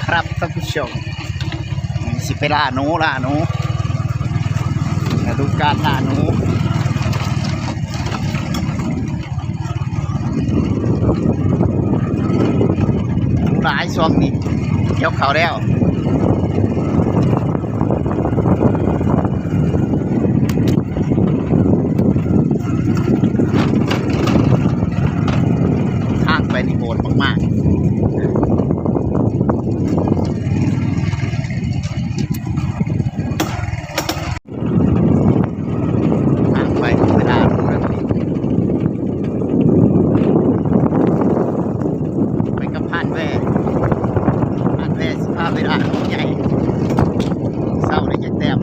ครับท่านผู้ชมสิไปล่าหนูมาดูการล่าหนูหลายช่วงนี้ยกเขาแล้วทางไปนี่โหดมากๆเวลาใหญ่เศร้าได้7 แต้ม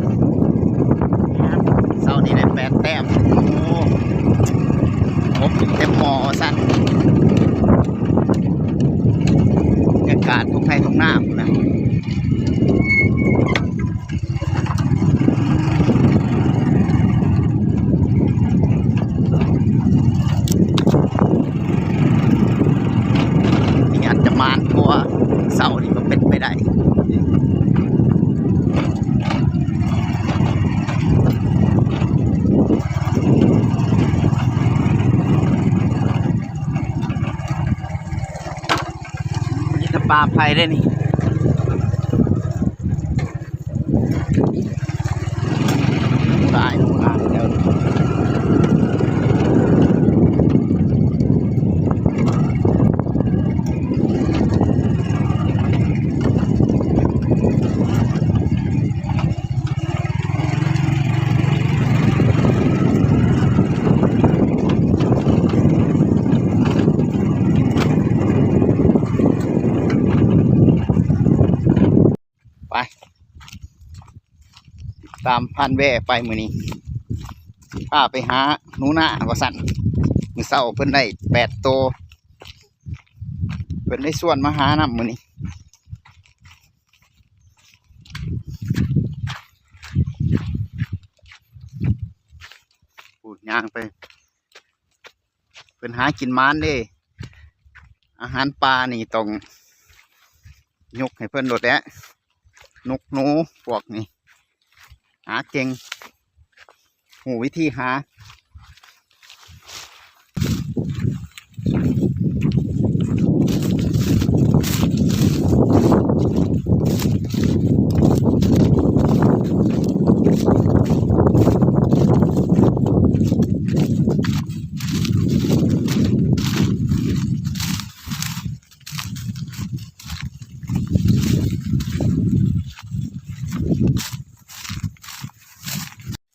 เศร้านี่ได้8 แต้มโอ้ผมเต็มหมอสั้นบรรยากาศทุ่งไร่ทุ่งนานะนี่อาจจะมานตัวเศร้านี่ก็เป็นไปได้ปลาไผ่ได้นี่ตายเดี๋ยวตามพันแว่ไปมือนี้พาไปหาหนูนาว่าสั่นมือเศร้าเพิ่นได้8 ตัวเพิ่นได้ส่วนมาหานำมือนี้พูดย่างไปเพิ่นหากินม้านเด้อาหารปลานี่ต้องยกให้เพิ่นโดดแล้วนกหนูพวกนี้หาเก่งหูวิธีหา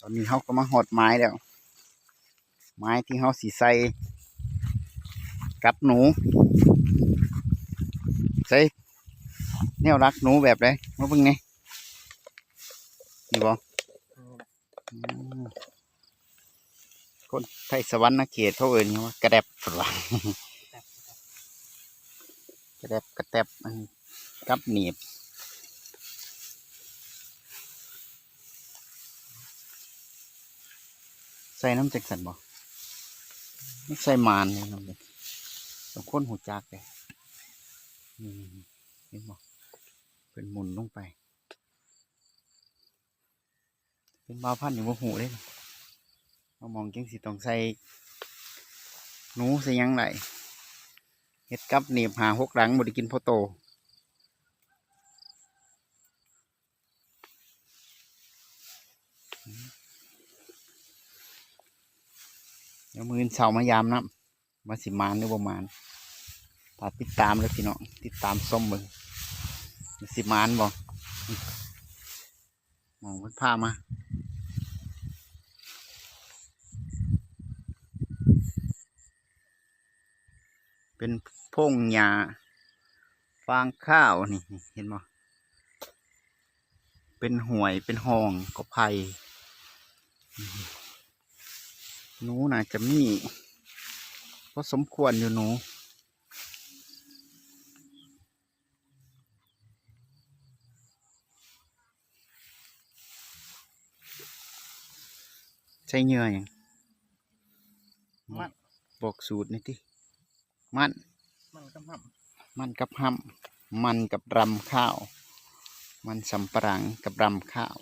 ตอนนี้เขาก็มาหดไม้แล้วไม้ที่เขาสีใส่กับหนูใส่แนวรักหนูแบบไรมาเพิ่งไงนี่บอคนไทยสวรรค์เขตเขาเอ่ยว่ากระแดบฝรั่งกระแดบกระแดบกับหนีบใส่น้ำแจ็คสันบ่ไม่ใส่มานเลยน้ำเลยต้องค้นหูจักเลยเห็นบ่เป็นหมุนลงไปเป็นบาวพันอยู่บนหูเลยเรามองจังสิต้องใส่หนูใส่ยังไรเห็ดกับหนีบหา6 หลังบ่ได้กินพอโตเดี๋ยวมือเสามายามน้ำมาสิมานหรือบ่มานถ้าติดตามเลยพี่น้องติดตามส้มมึงสิมานบ่มองมันพามาเป็นพงหญ้าฟางข้าวนี่เห็นบ่เป็นห่วยเป็นห้องกบไผ่หนูน่าจะมีเพราะสมควรอยู่หนูใช้เหงื่ออย่างบอกสูตรนี่ที่มันกับห้ มันกับรำข้าวมันสำปะหลังกับรำข้าว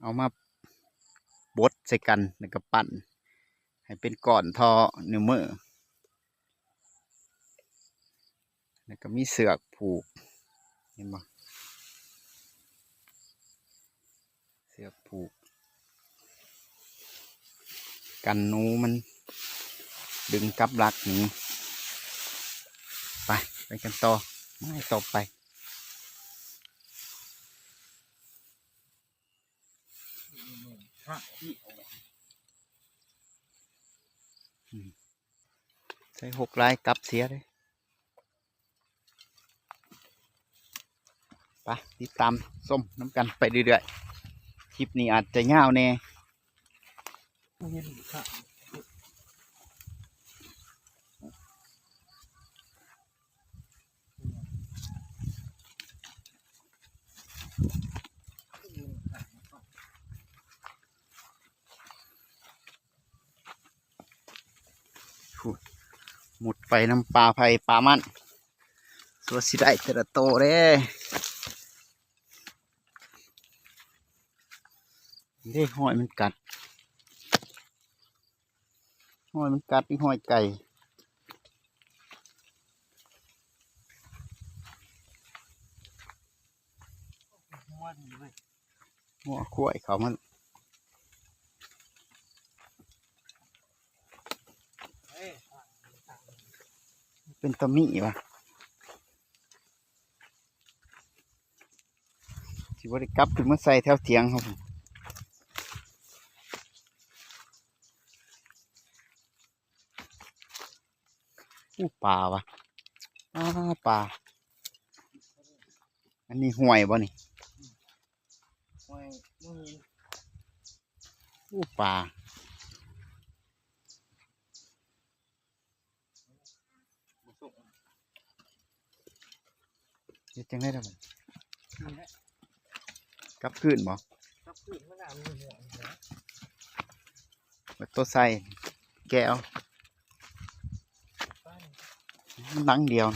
เอามาบดใส่กันแล้วก็ปั่นให้เป็นก้อนทอเนื้อมือแล้วก็มีเสือกผูกเห็นบ่เสือกผูกกันหนูมันดึงกับรักนี้ไปกันต่อไม่ต่อไปใส่6 ลายกลับเสียเลยไปติดตามส้มน้ำกันไปเรื่อยๆคลิปนี้อาจจะยาวแน่หมุดไปน้ำปลาไผ่ปลามันตัวสิได้แต่ละโตเด้หอยมันกัดนี่หอยไก่หัวขั้วเขามันเป็นตะมิวะที่บริกลับถึงมาใส่แถวเถียงครับปลาวะปลาอันนี้ห่วยบ่นี่ปลาเฮ็ดจังได้แล้วมันกลับคืนบ่ตัวใส่แก้วนังเดียว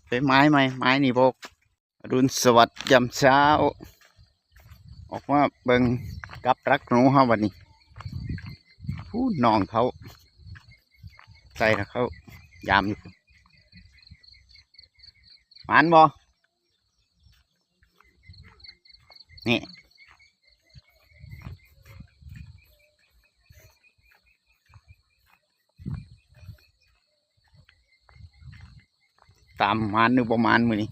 เป็นไม้ไหมไม้นี่พกรุ่นสวัสดิ์ยามเช้าออกมาเบิ่งกับรักหนูเฮาวันนี้ผู้น้องเขาใส่แล้วเขายามอยู่หมานบ่นี่ตามหมานหรือประมาณมือนี้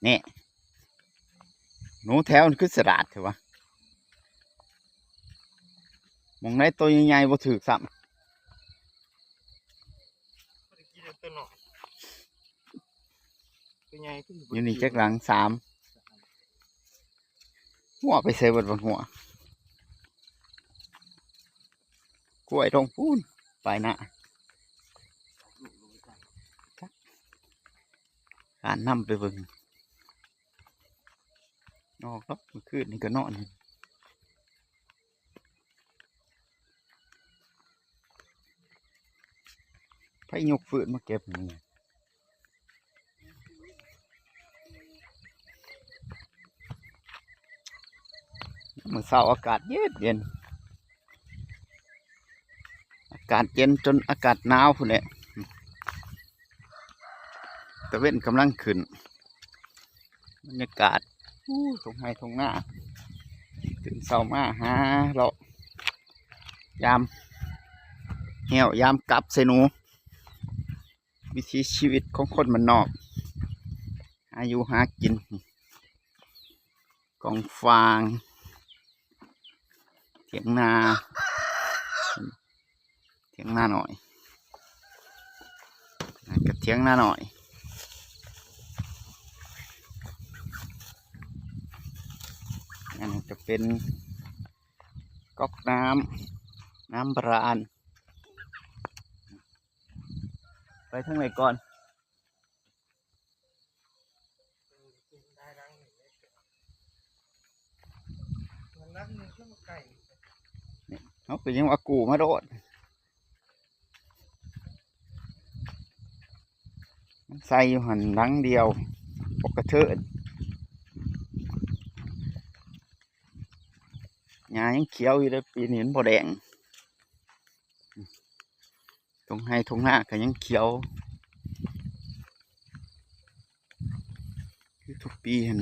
นี่หนูแถวคือสลัดเถอะวะมองได้ตัวใหญ่ๆบ่ถือซ้ำอยู่นี่จักหลัง3หัวไปใส่บนหัวกล้วยตรงพูนไปนะการนำไปเบิ่งออกแล้วเมื่อคืนนี่ก็นอนไผยกฟืนมาเก็บนี่มื้อเช้าอากาศเย็นอากาศเย็นจนอากาศหนาวพุ่นแหละตะเว้นกำลังขึ้นบรรยากาศทงไห้ทงหน้าตื่นเช้ามาหาเราะยามเหี่ยวยามกลับใส่หนูวิถีชีวิตของคนมันนอกอายุหากินกองฟางเถียงนาหน่อยกับเถียงนาหน่อยอันนี้จะเป็นก๊อกน้ำบาดาลไปทางไหนก่อน นักหนึ่งขึ้นมาไก่ เขาก็ยังว่ากูมาโดดมันใส่อยู่หันหลังเดียวปกระเทิดหญ้ายังเขียวอยู่เลยปีนี้มันบ่แดงตรงให้ตรงหน้าก็ยังเขียวคือทุกปีเห็น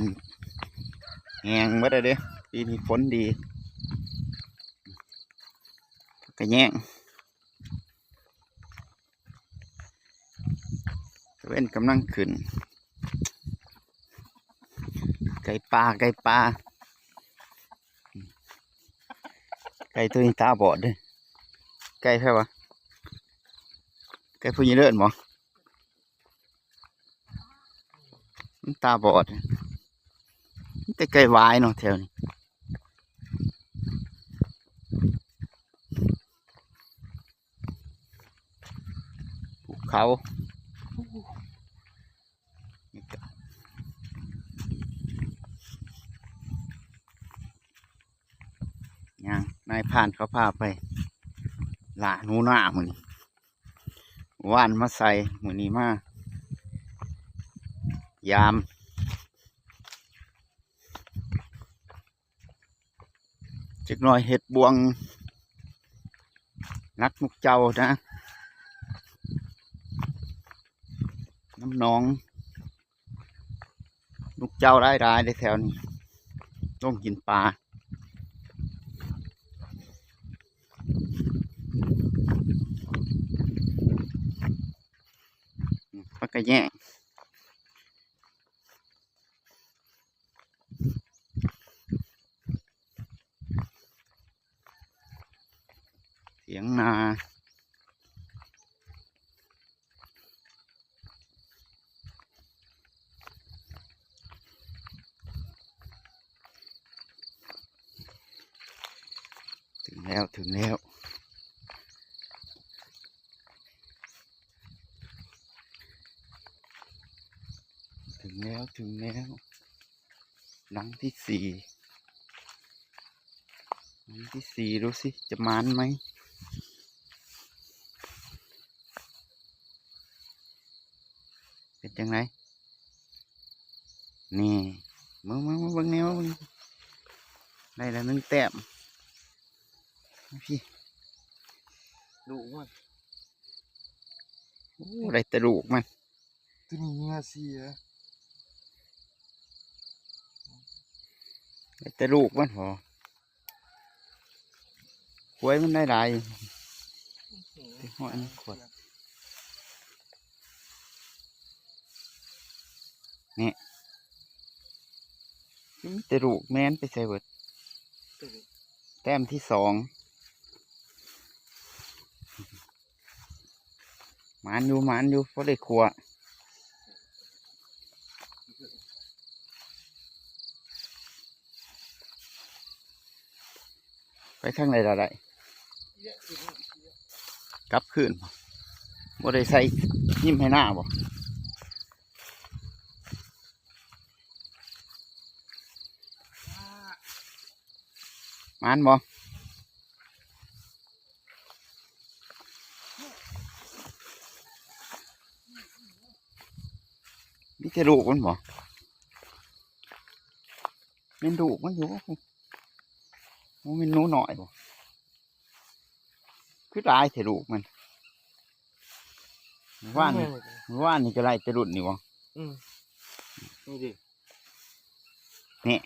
แห้งหมดเลยเด้ปีนี้ฝนดีก็แย่งเว้นกำลังขึ้นไก่ปลาไก่ปลาไก่ตัวนี้ตาบอดเลยไก่ใช่ปะไก่ผู้หญิงเลิศหมอมันตาบอดแต่ไก่วายเนาะแถวนี้ภูเขายังนายผ่านเขาพาไปหลาหนูหน้ามือนี้ว่านมาใส่มือนี้มายามจักหน่อยเห็ดบวงนักมุกเจ้านะน้ำหนองมุกเจ้าได้ได้แถวนี้ต้องกินปลาปลากระแยงเสียงนาถึงแล้วถึงแล้วถึงแล้วถึงแล้วหลังที่สี่หลังที่สี่ดูสิจะมานไหมเป็นยังไงนี่มึงเบิ่งแนวมึงได้แล้วนึงแต้มพี่ ดูมัน โอ้ได้แต่ลูกมัน ตัวนี้เงาเสีย ได้แต่ลูกมันพอหวยมันได้หลายที่หัวอันขวดนี่มีแต่ลูกแม่นไปใส่เบิดแต้มที่สองหมานอยู่เพราะได้ขัวไปข้างในอะไรกลับคืนบ่ได้ใส่ยิ้มให้หน้าบ่หมานบ่นี่จะลูกมันบ่เป็นลูกมันอยู่มันเป็นหนูหน่อยบ่คือตายเถอะลูกมันว่านนี่ก็ไล่จะรุ่นนี่บ่นี่ดิ นี่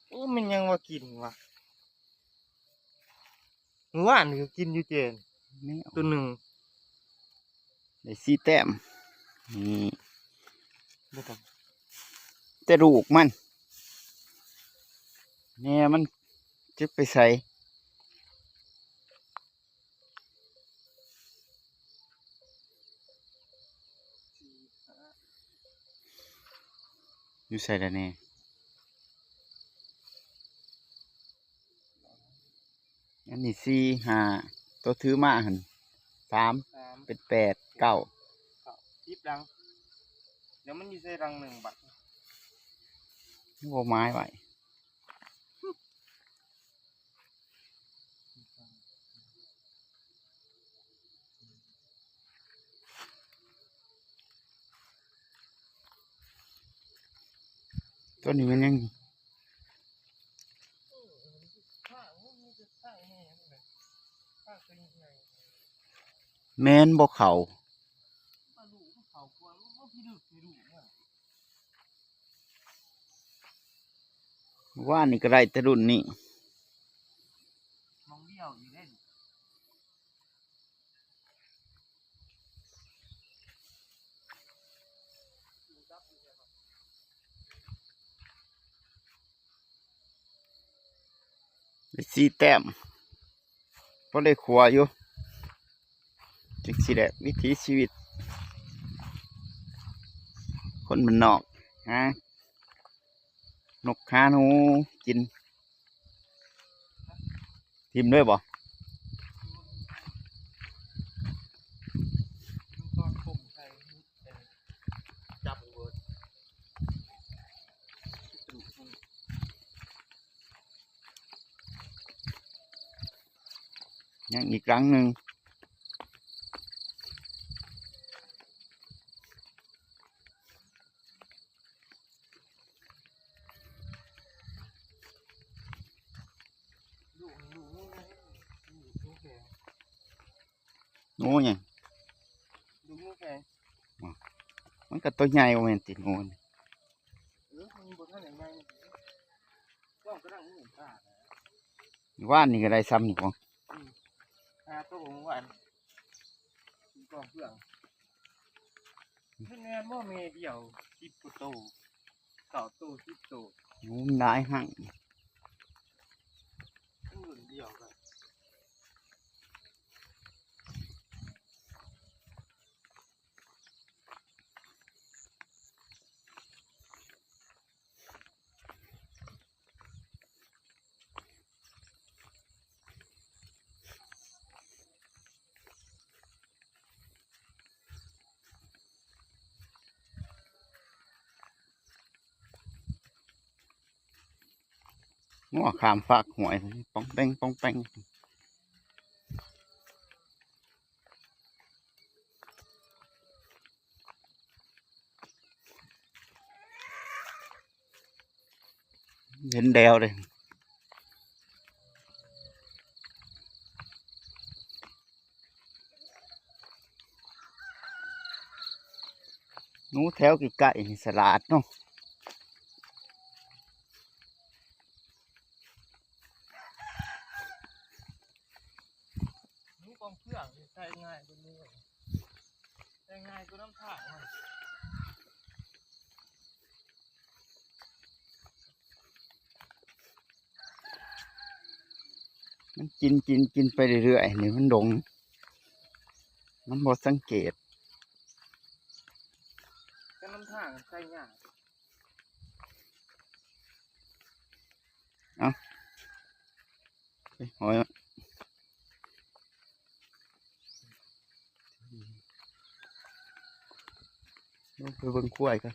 โอ้มันยังว่ากินวะเมื่อวานก็กินอยู่เจน นี่ ตัวหนึ่ง ได้สี่แต้มนี่ ไม่ต้อง แต่ลูกมันเนี่ยมันจะไปใส่อยู่ใส่แล้วเนี่ยอันนี้สี่ห้าตัวถือมาหันสามเป็นแปดเก้า 10 รังเดี๋ยวมันอยู่ใส่รังหนึ่งบัด โอ้ไม้ไว้ต้นนี้มันยังแม่นบ่เขาว่านี่ก็ได้แต่รุ่นนี้ มองเดียวอยู่เล่น ได้สี่แต้มเพราะได้ขัวอยู่จึงสิแหละวิถีชีวิต คนมันนอกฮะนกหาหนูกินทิมด้วยบ่ ตอนผมใส่จับเวิร์ด ยังอีกครั้งหนึ่ง ดูไงดูแก หนูเนี่ย ดูแก มันก็ตัวใหญ่กว่าแม่นติดงูนี่ มันบนท่านไหนไงก็กระดังหนุ่มตา ว่านนี่ก็ได้ซ้ำนี่ของ ตัวผมหวานกองเพื่อนแน่นว่าเมเดียว10 โตเก่าโต10 โต หนูมันได้หั่ง รุ่นเดียวกัน งัวขามฝากหวยป้องแป้งป้องแป้งเห็นแดวเลยหนูแถวใกล้ๆนี่สลัดเนาะ นุ่งกองเพื่อนใส่ง่ายตัวนี้ใส่ง่ายตัวน้ำผ่ามัน มันกินไปเรื่อยๆนี่มันดงมันบ่สังเกต ก็น้ำผ่าใส่ง่าย หอยลงไปเบิ่งกล้วยกัน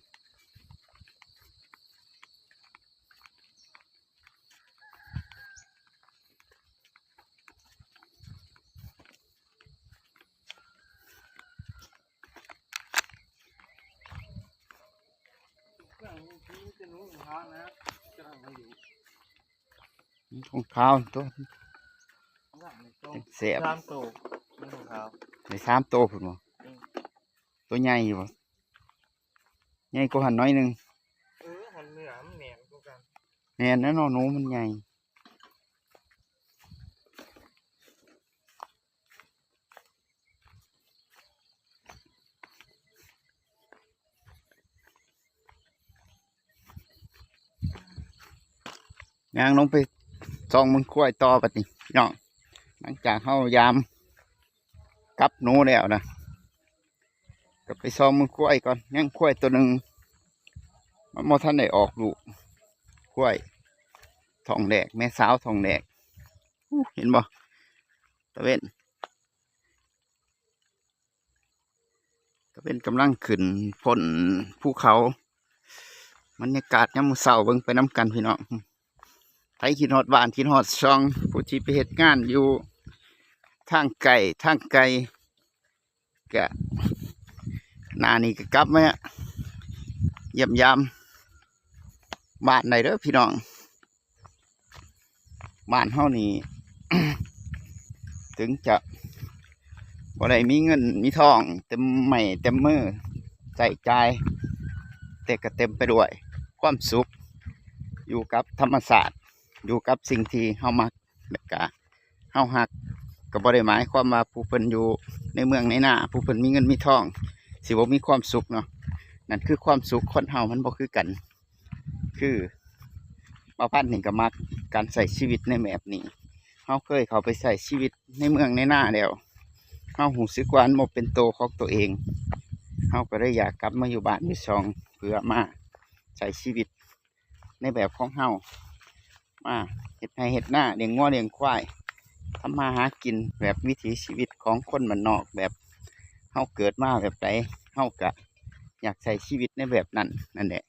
เครื่องนี้จะนุ่งท้านะจะทำอะไรอยู่ ของข้าวตัว ว่างในโต๊ะ เสียบ 3 โตมันของเขา ใน3 ตัวพุ่นบ่ตัวใหญ่อยู่บ่ใหญ่กว่าหันน้อยหนึง มันเหนือมันแหนมกว่ากัน แน่นแน่นอนหนูมันใหญ่ย่างลงไปซองมึงกล้วยต่อบัดนี้พี่น้องหลังจากเฮายามกับหนูแล้วนะก็ไปซองมึงกล้วยก่อนยังกล้วยตัวหนึ่งมันบ่ทันได้ออกลูกกล้วยทองแดกแม่สาวทองแดกอู้เห็นบ่ตะเว้นกำลังขึ้นพ้นภูเขา บรรยากาศยามมื้อเช้าเบิ่งไปน้ำกันพี่น้องไผคิดฮอดบ้านคิดฮอดช่องผู้ที่ไปเฮ็ดงานอยู่ทางไกลก็หน้านี้ก็กลับมาเยี่ยมยามบ้านไหนเด้อพี่น้องบ้านเฮานี่ ถึงจะบ่ได้มีเงินมีทองเต็มไม่เต็มมือใส่ใจายแต่ก็เต็มไปด้วยความสุขอยู่กับธรรมศาสตร์อยู่กับสิ่งที่เฮามักและก็เฮาฮักก็บ่ได้หมายความว่าผู้เพิ่นอยู่ในเมืองในนาผู้เพิ่นมีเงินมีทองสิบ่มีความสุขเนาะนั่นคือความสุขคนเฮามันบ่คือกันคือบ่าวพันธุ์นี่ก็มักการใช้ชีวิตในแบบนี้เฮาเคยเข้าไปใช้ชีวิตในเมืองในนาแล้วเฮารู้สึกว่ามันบ่เป็นตัวของตัวเองเฮาก็เลยอยากกลับมาอยู่บ้านอยู่ช่องเพื่อมาใช้ชีวิตในแบบของเฮามาเฮ็ดไร่เฮ็ดนาเลี้ยงงัวเลี้ยงควายทำมาหากินแบบวิถีชีวิตของคนบ้านนอกแบบเฮาเกิดมาแบบไหนเฮาก็อยากใช้ชีวิตในแบบนั้นนั่นแหละ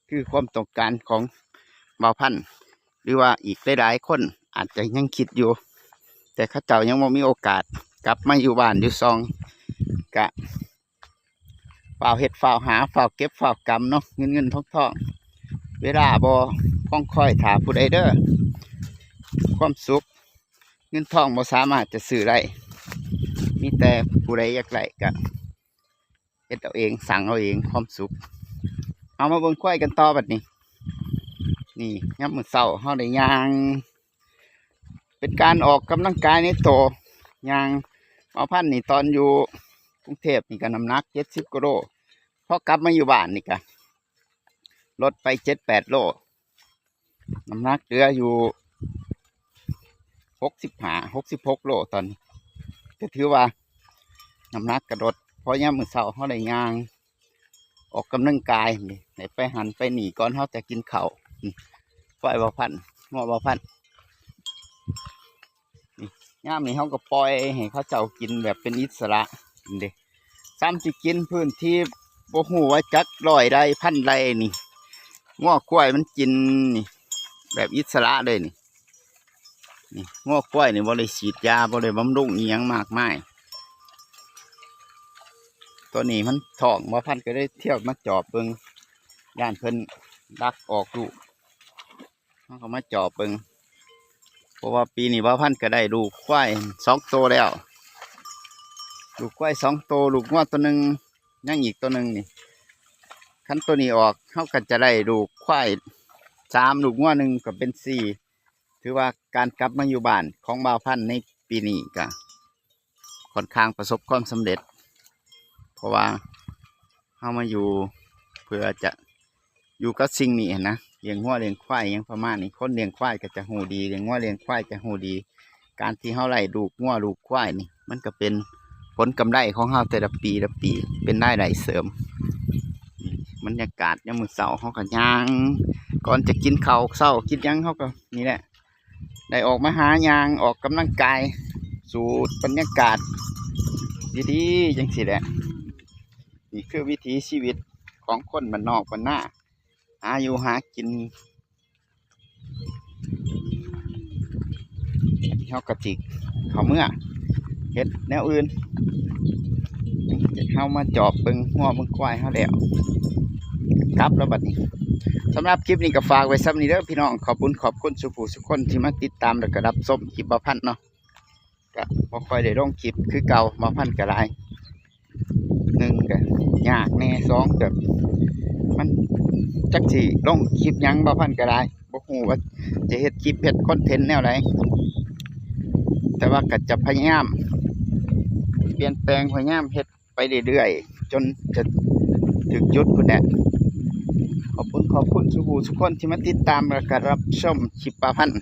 คือความต้องการของบ่าวพันธุ์หรือว่าอีกหลายๆคนอาจจะยังคิดอยู่ แต่เข้าเจ้ายังบ่มีโอกาสกลับมาอยู่บ้านอยู่ซองกะฝ่าวเฮ็ดฝ่าวหาฝ่าวเก็บฝ่าวกำเนาะเงินทองเวลาบ่คองคอยถาผู้ใดเด้อความสุขเงินทองบ่สามารถจะซื้อได้มีแต่ผู้ใดอยากได้กะเฮ็ดเอาเองสั่งเอาเองความสุขเอามาเบิ่งควายกันต่อบัดนี้นี่ยามมื้อเช้าเฮาได้ย่างเป็นการออกกำลังกายในโตย่างบ่าวพันธุ์นี่ตอนอยู่กรุงเทพนี่ก็น้ำหนัก70 กว่าโลพอกลับมาอยู่บ้านนี่ก็ลดไป7-8 โลน้ำหนักเหลืออยู่65-66 โลตอนนี้ก็ถือว่าน้ำหนักกระโดดเพราะยามมื้อเช้าเฮาได้ย่างออกกำลังกายนี่ได้ไปหันไปหนีก่อนเฮาจะกินข้าวปล่อยบ่าวพันธุ์งอบ่าวพันธุ์ย่ามนี้เขาก็ปล่อยให้เขาเจ้ากินแบบเป็นอิสระเด้ซ้ำสิกินพื้นที่บ่ฮู้ว่าจักร้อยใดพันใดนี่ง้อกล้วยมันกินนี่แบบอิสระเลยนี่ง้อกล้วยนี่บ่ได้ฉีดยาบ่ได้บำรุงอีหยังมากมายตัวนี้มันท้องบ่พันก็ได้เที่ยวมาจอบเบิ่งย่านเพิ่นดักออกลูกเขาก็มาจอบเบิ่งเพราะว่าปีนี้บ่าวพันธุ์ก็ได้ลูกควาย2 ตัวแล้วลูกควาย2 ตัวลูกงวดตัวหนึ่งยังอีกตัวหนึ่งนี่คันตัวนี้ออกเขาก็จะได้ลูกควาย3 ลูกงวด1ก็เป็น4ถือว่าการกลับมาอยู่บ้านของบ่าวพันธุ์ในปีนี้ก็ค่อนข้างประสบความสำเร็จเพราะว่าเขามาอยู่เพื่อจะอยู่กับสิ่งนี้นะเลี้ยงงัวเลี้ยงควายยังประมาณนี้คนเลี้ยงควายก็จะหูดีเลี้ยงงัวเลี้ยงควายจะหูดี การที่เขาไล่ลูกงัวลูกควายนี่มันก็เป็นผลกำไรของเขาแต่ละปีเป็นได้รายเสริมบรรยากาศยามมื้อเช้าเขาก็ย่างก่อนจะกินข้าวเช้ากินหยังเขาก็นี่แหละได้ออกมาหายางออกกำลังกายสูดบรรยากาศดีๆจังสิแหละนี่คือวิถีชีวิตของคนบ้านนอกบ้านนาหาอยู่หากินเขากระจิกเขาเมื่อเฮ็ดแนวอื่นเขามาจอบเบิ่งหัวเบิ่งควายเขาแล้วกลับแล้วบัดนี้สำหรับคลิปนี้ก็ฝากไว้ซ้ำนี้เด้อพี่น้องขอบคุณสุผู้สุคนที่มาติดตามและก็รับชมคลิปบ่าวพันธุ์เนาะก็บ่ค่อยได้ลงคลิปคือเก่าบ่าวพันธุ์ก็หลาย1ก็ยากแน่2ก็มันจักสิลงคลิปหยังบ่าวพันธุ์ก็ได้บ่ฮู้ว่าจะเฮ็ดคลิปเฮ็ดคอนเทนต์แนวใดแต่ว่าก็จะพยายามเปลี่ยนแปลงพยายามเฮ็ดไปเรื่อยๆจนจะถึงจุดพุ่นแหละขอบคุณสุผู้สุคนที่มาติดตามและก็รับชมคลิปบ่าวพันธุ์